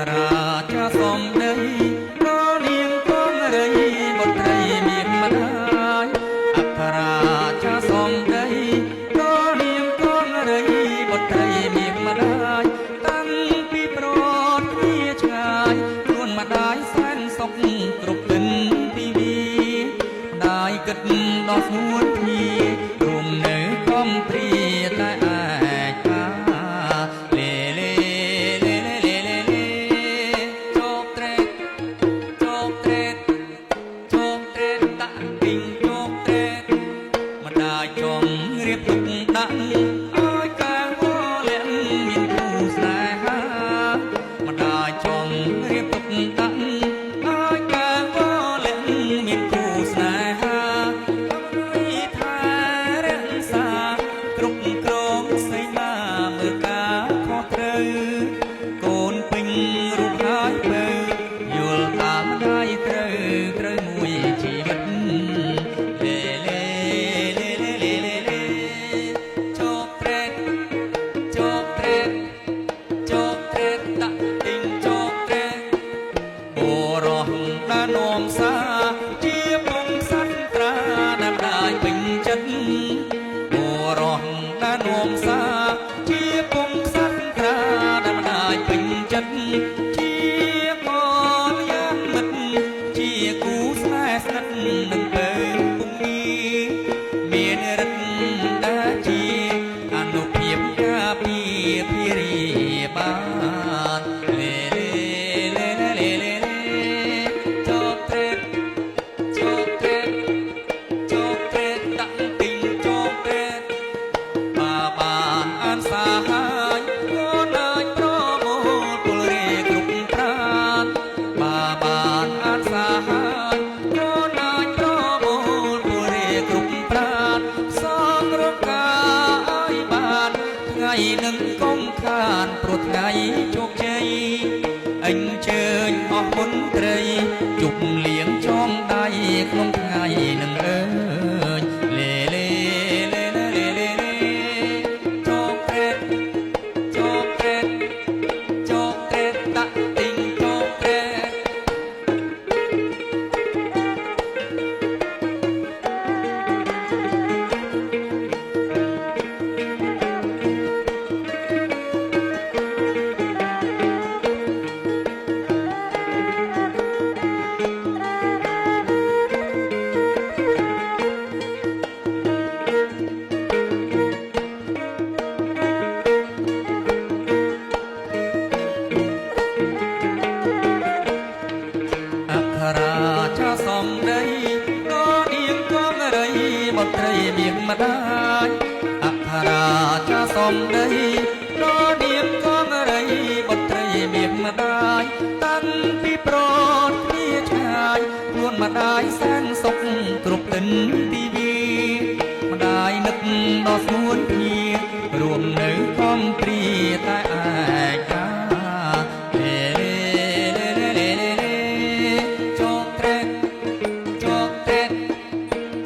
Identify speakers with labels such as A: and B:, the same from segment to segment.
A: រាជាសំដីក៏នាងកងរីបុត្រីមានម្ដាយអក្ខរាជាសំដីក៏នាងកងរីបុត្រីមានម្ដាយតាំងពីប្រត់គ្នាឆ្ងាយខ្លួនម្ដាយសែនសុខគ្រប់ទិនទីវីម្ដាយគិតដល់ស្នួនគ្នារួមនៅកំព្រាតែឯកាលេលេជោគត្រេតជោគត្រេតជោគត្រេតដាក់ពីងជោគត្រេតម្ដាយចង់រៀបទុកដាក់ឲ្យកាវលៀនមានគូស្នេហាម្ដាយចង់រៀបទុកដាក់ឲ្យកាវលៀនមានគូស្នេហាឲ្យថារក្សាគ្រប់គ្រងស្អីណាមើលការខុសត្រូវកូនពេញរូបហើយបើយល់តាមម្ដាយត្រូវមួយជីវិតលេលេជោគត្រេតជោគត្រេតជោគត្រេតដាក់ទីងជោគត្រេតបុរសដែលនាំសារជាពងសន្ត្រាដែលម្ដាយពេញចិត្តបុរសដែលនាំសារជាពងសន្ត្រាដែលម្ដាយពេញចិត្តជាកល្យាណមិត្តជាគូស្នេហ៍ស្និទ្ធនឹងទៅពុំងារមានរិទ្ធដែលជាអនុភាពការពារភារីបានលេជោគត្រេតជោគត្រេតជោគត្រេតដាក់ទីងជោគត្រេតបានអានសាហាយខ្លួនឲ្យប្រមូលពលរេគ្រប់ប្រាតបានអានសាហាយខ្លួនឲ្យប្រមូលពលរេគ្រប់ប្រាតសងរកាឲ្យបានថ្ងៃនឹងកុំខានព្រោះថ្ងៃជោគជ័យអញ្ជើញអស់មន្ត្រីជប់លៀងចំដៃក្នុងថ្ងៃនឹងអើយលេជោគត្រេតជោគត្រេតជោគត្រេតដាក់ទីងជោគត្រេតអក្ខរាជាសំដីក៏នាងកងរីបុត្រីមានម្ដាយអក្ខរាជាសំដីក៏នាងកងរីបុត្រីមានម្ដាយតាំងពីប្រត់គ្នាឆ្ងាយខ្លួនម្ដាយសែនសុខគ្រប់ទិនទីវីម្ដាយនឹកដល់ស្នួនគ្នារួមនៅកំព្រាតែឯកាជោគត្រេតជោគត្រេត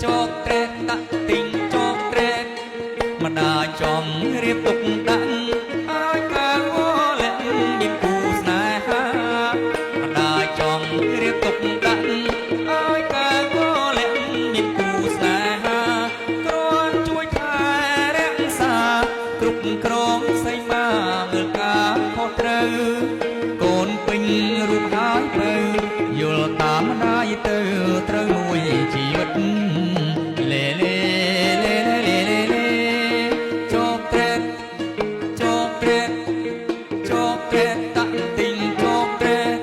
A: ជោគត្រេតដាក់ទីងជោគត្រេតម្ដាយចង់រៀបទុកដាក់ឲ្យកាវលៀនមានគូស្នេហាម្ដាយចង់រៀបទុកដាក់ឲ្យកាវលៀនមានគូស្នេហាគ្រាន់ជួយថែរក្សាគ្រប់គ្រងសីមាមើលការខុសត្រូវកូនពេញរូបហើយទៅយល់តាមម្ដាយទៅត្រូវមួយជីវិតលេជោគត្រេតជោគត្រេតជោគត្រេតដាក់ទីងជោគត្រេត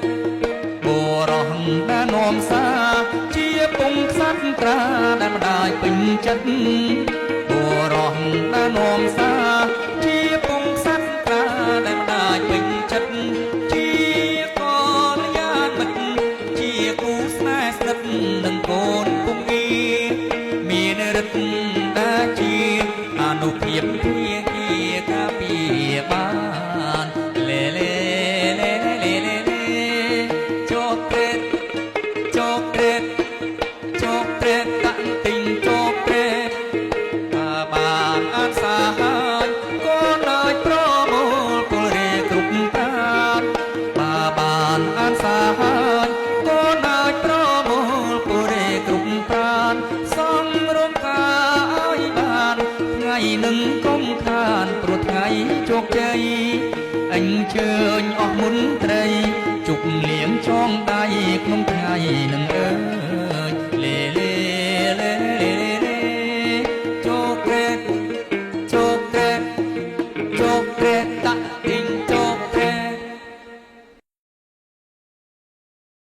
A: បុរសដែលនាំសារជាពងសន្ត្រាដែលម្ដាយពេញចិត្តបុរសដែលនាំសារជាពងសន្ត្រាដែលម្ដាយពេញចិត្តជាកល្យាណមិត្តជាគូស្នេហ៍ស្និទ្ធនឹងកូនពុំងារមានរិទ្ធដែលជាអនុភាពភាគាការពារបានលេជោគត្រេតជោគត្រេតជោគត្រេតដាក់ទីងជោគត្រេត នឹង